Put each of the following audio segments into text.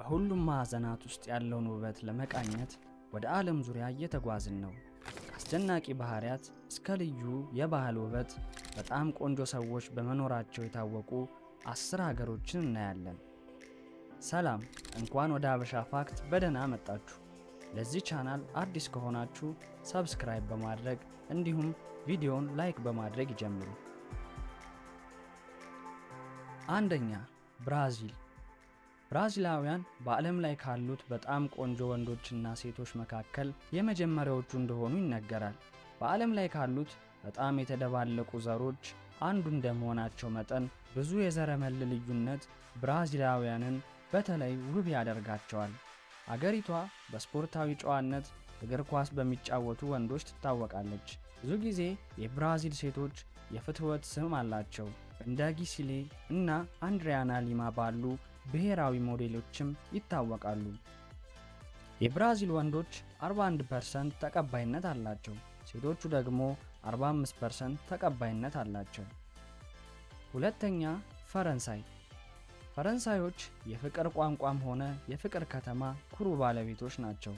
በሁሉም ማዕዘናት ውስጥ ያለውን ውበት ለመቃኘት ወደ ዓለም ዙሪያ እየተጓዝን ነው። ከአስደናቂ ባህሪያት እስከ ልዩ የባህል ውበት በጣም ቆንጆ ሰዎች በመኖራቸው የታወቁ 10 ሀገሮችን እናያለን። ሰላም፣ እንኳን ወደ ሀበሻ ፋክት በደህና መጣችሁ። ለዚህ ቻናል አዲስ ከሆናችሁ ሰብስክራይብ በማድረግ እንዲሁም ቪዲዮውን ላይክ በማድረግ ይጀምሩ። አንደኛ፣ ብራዚል። ብራዚላውያን በዓለም ላይ ካሉት በጣም ቆንጆ ወንዶችና ሴቶች መካከል የመጀመሪያዎቹ እንደሆኑ ይነገራል። በዓለም ላይ ካሉት በጣም የተደባለቁ ዘሮች አንዱ እንደመሆናቸው መጠን ብዙ የዘረመል ልዩነት ብራዚላውያንን በተለይ ውብ ያደርጋቸዋል። አገሪቷ በስፖርታዊ ጨዋነት እግር ኳስ በሚጫወቱ ወንዶች ትታወቃለች። ብዙ ጊዜ የብራዚል ሴቶች የፍትወት ስም አላቸው። እንደ ጊሲሌ እና አንድሪያና ሊማ ባሉ ብሔራዊ ሞዴሎችም ይታወቃሉ። የብራዚል ወንዶች 41% ተቀባይነት አላቸው፣ ሴቶቹ ደግሞ 45% ተቀባይነት አላቸው። ሁለተኛ፣ ፈረንሳይ። ፈረንሳዮች የፍቅር ቋንቋም ሆነ የፍቅር ከተማ ኩሩ ባለቤቶች ናቸው።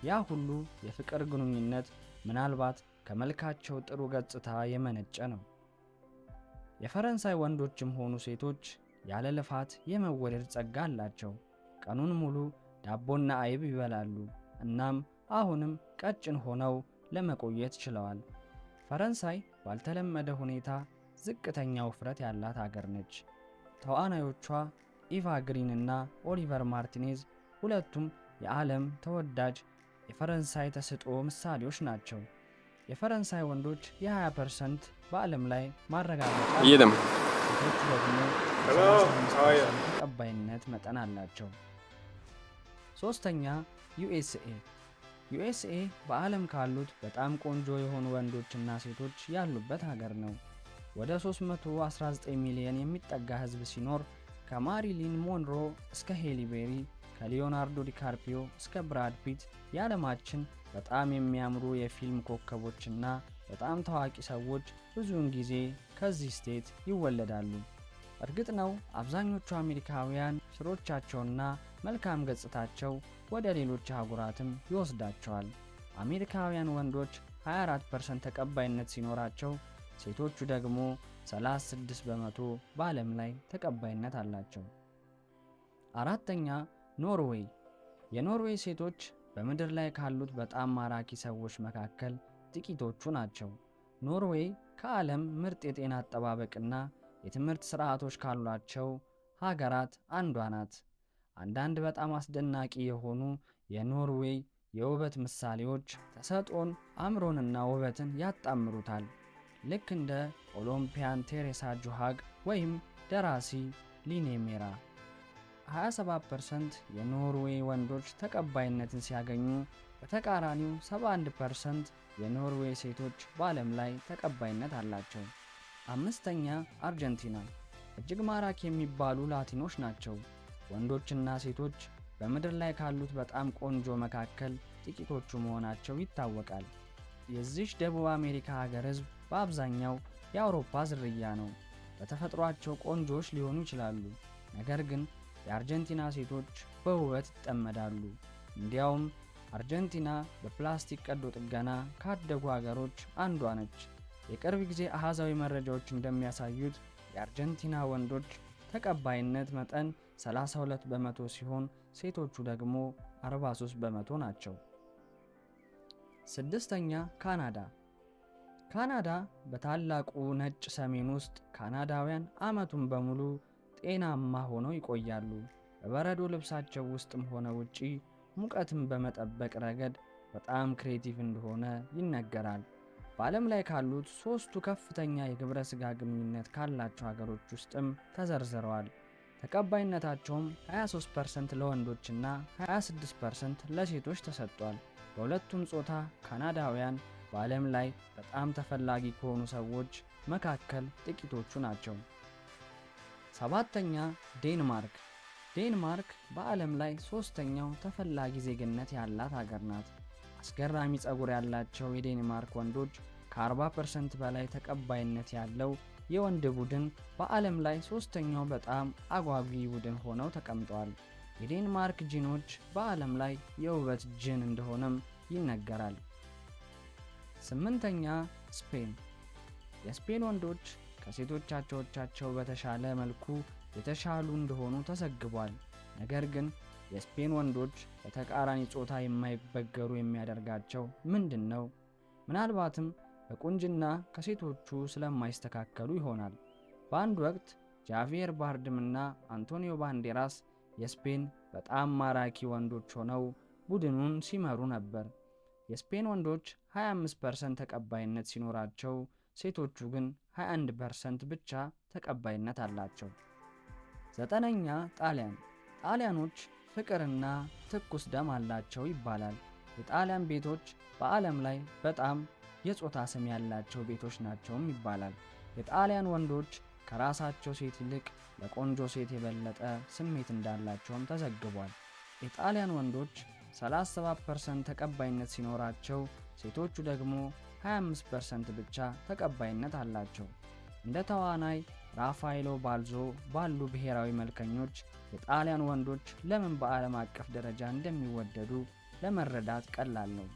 ያ ሁሉ የፍቅር ግንኙነት ምናልባት ከመልካቸው ጥሩ ገጽታ የመነጨ ነው። የፈረንሳይ ወንዶችም ሆኑ ሴቶች ያለ ልፋት የመወደድ ጸጋ አላቸው። ቀኑን ሙሉ ዳቦና አይብ ይበላሉ፣ እናም አሁንም ቀጭን ሆነው ለመቆየት ችለዋል። ፈረንሳይ ባልተለመደ ሁኔታ ዝቅተኛ ውፍረት ያላት አገር ነች። ተዋናዮቿ ኢቫ ግሪን እና ኦሊቨር ማርቲኔዝ ሁለቱም የዓለም ተወዳጅ የፈረንሳይ ተሰጥኦ ምሳሌዎች ናቸው። የፈረንሳይ ወንዶች የ20% በዓለም ላይ ማረጋገጫ ሴቶች ደግሞ ተቀባይነት መጠን አላቸው። ሶስተኛ፣ ዩኤስኤ በዓለም ካሉት በጣም ቆንጆ የሆኑ ወንዶችና ሴቶች ያሉበት ሀገር ነው። ወደ 319 ሚሊዮን የሚጠጋ ሕዝብ ሲኖር ከማሪሊን ሞንሮ እስከ ሄሊ ቤሪ፣ ከሊዮናርዶ ዲካርፒዮ እስከ ብራድ ፒት የዓለማችን በጣም የሚያምሩ የፊልም ኮከቦችና በጣም ታዋቂ ሰዎች ብዙውን ጊዜ ከዚህ ስቴት ይወለዳሉ። እርግጥ ነው አብዛኞቹ አሜሪካውያን ስሮቻቸውና መልካም ገጽታቸው ወደ ሌሎች አህጉራትም ይወስዳቸዋል። አሜሪካውያን ወንዶች 24% ተቀባይነት ሲኖራቸው፣ ሴቶቹ ደግሞ 36% በዓለም ላይ ተቀባይነት አላቸው። አራተኛ፣ ኖርዌይ። የኖርዌይ ሴቶች በምድር ላይ ካሉት በጣም ማራኪ ሰዎች መካከል ጥቂቶቹ ናቸው። ኖርዌይ ከዓለም ምርጥ የጤና አጠባበቅና የትምህርት ስርዓቶች ካሏቸው ሀገራት አንዷ ናት። አንዳንድ በጣም አስደናቂ የሆኑ የኖርዌይ የውበት ምሳሌዎች ተሰጥኦን፣ አእምሮንና ውበትን ያጣምሩታል። ልክ እንደ ኦሎምፒያን ቴሬሳ ጆሃግ ወይም ደራሲ ሊኔ ሜራ። 27% የኖርዌይ ወንዶች ተቀባይነትን ሲያገኙ፣ በተቃራኒው 71% የኖርዌይ ሴቶች በዓለም ላይ ተቀባይነት አላቸው። አምስተኛ፣ አርጀንቲና። እጅግ ማራኪ የሚባሉ ላቲኖች ናቸው። ወንዶችና ሴቶች በምድር ላይ ካሉት በጣም ቆንጆ መካከል ጥቂቶቹ መሆናቸው ይታወቃል። የዚች ደቡብ አሜሪካ ሀገር ሕዝብ በአብዛኛው የአውሮፓ ዝርያ ነው። በተፈጥሯቸው ቆንጆዎች ሊሆኑ ይችላሉ፣ ነገር ግን የአርጀንቲና ሴቶች በውበት ይጠመዳሉ። እንዲያውም አርጀንቲና በፕላስቲክ ቀዶ ጥገና ካደጉ ሀገሮች አንዷ ነች። የቅርብ ጊዜ አሃዛዊ መረጃዎች እንደሚያሳዩት የአርጀንቲና ወንዶች ተቀባይነት መጠን 32% ሲሆን ሴቶቹ ደግሞ 43% ናቸው። ስድስተኛ፣ ካናዳ። ካናዳ በታላቁ ነጭ ሰሜን ውስጥ ካናዳውያን ዓመቱን በሙሉ ጤናማ ሆነው ይቆያሉ። በበረዶ ልብሳቸው ውስጥም ሆነ ውጪ ሙቀትን በመጠበቅ ረገድ በጣም ክሬቲቭ እንደሆነ ይነገራል። በዓለም ላይ ካሉት 3ቱ ከፍተኛ የግብረ ሥጋ ግንኙነት ካላቸው ሀገሮች ውስጥም ተዘርዝረዋል። ተቀባይነታቸውም 23% ለወንዶችና 26% ለሴቶች ተሰጥቷል። በሁለቱም ጾታ ካናዳውያን በዓለም ላይ በጣም ተፈላጊ ከሆኑ ሰዎች መካከል ጥቂቶቹ ናቸው። ሰባተኛ፣ ዴንማርክ። ዴንማርክ በዓለም ላይ 3ኛው ተፈላጊ ዜግነት ያላት ሀገር ናት። አስገራሚ ጸጉር ያላቸው የዴንማርክ ወንዶች ከ40% በላይ ተቀባይነት ያለው የወንድ ቡድን በዓለም ላይ 3ኛው በጣም አጓጊ ቡድን ሆነው ተቀምጠዋል። የዴንማርክ ጂኖች በዓለም ላይ የውበት ጅን እንደሆነም ይነገራል። 8ኛ ስፔን። የስፔን ወንዶች ከሴቶች አቻዎቻቸው በተሻለ መልኩ የተሻሉ እንደሆኑ ተዘግቧል። ነገር ግን የስፔን ወንዶች በተቃራኒ ጾታ የማይበገሩ የሚያደርጋቸው ምንድን ነው? ምናልባትም በቁንጅና ከሴቶቹ ስለማይስተካከሉ ይሆናል። በአንድ ወቅት ጃቪየር ባርድም እና አንቶኒዮ ባንዴራስ የስፔን በጣም ማራኪ ወንዶች ሆነው ቡድኑን ሲመሩ ነበር። የስፔን ወንዶች 25% ተቀባይነት ሲኖራቸው፣ ሴቶቹ ግን 21% ብቻ ተቀባይነት አላቸው። 9ኛ ጣሊያን። ጣሊያኖች ፍቅርና ትኩስ ደም አላቸው ይባላል። የጣሊያን ቤቶች በዓለም ላይ በጣም የጾታ ስም ያላቸው ቤቶች ናቸውም ይባላል። የጣሊያን ወንዶች ከራሳቸው ሴት ይልቅ ለቆንጆ ሴት የበለጠ ስሜት እንዳላቸውም ተዘግቧል። የጣሊያን ወንዶች 37% ተቀባይነት ሲኖራቸው፣ ሴቶቹ ደግሞ 25% ብቻ ተቀባይነት አላቸው። እንደ ተዋናይ ራፋኤሎ ባልዞ ባሉ ብሔራዊ መልከኞች የጣሊያን ወንዶች ለምን በዓለም አቀፍ ደረጃ እንደሚወደዱ ለመረዳት ቀላል ነው።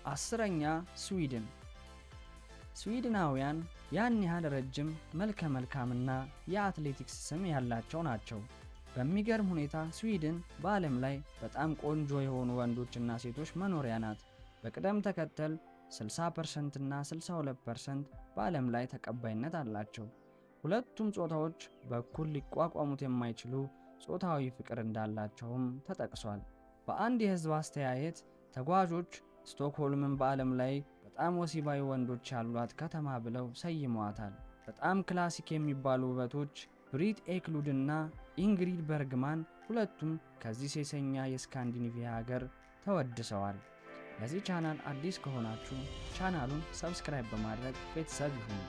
10ኛ ስዊድን። ስዊድናውያን ያን ያህል ረጅም መልከ መልካምና የአትሌቲክስ ስም ያላቸው ናቸው። በሚገርም ሁኔታ ስዊድን በዓለም ላይ በጣም ቆንጆ የሆኑ ወንዶችና ሴቶች መኖሪያ ናት። በቅደም ተከተል 60% እና 62% በዓለም ላይ ተቀባይነት አላቸው። ሁለቱም ጾታዎች በኩል ሊቋቋሙት የማይችሉ ጾታዊ ፍቅር እንዳላቸውም ተጠቅሷል። በአንድ የሕዝብ አስተያየት ተጓዦች ስቶክሆልምን በዓለም ላይ በጣም ወሲባዊ ወንዶች ያሏት ከተማ ብለው ሰይመዋታል። በጣም ክላሲክ የሚባሉ ውበቶች ብሪት ኤክሉድ እና ኢንግሪድ በርግማን ሁለቱም ከዚህ ሴሰኛ የስካንዲኔቪያ ሀገር ተወድሰዋል። ለዚህ ቻናል አዲስ ከሆናችሁ ቻናሉን ሰብስክራይብ በማድረግ ቤተሰብ ይሁኑ።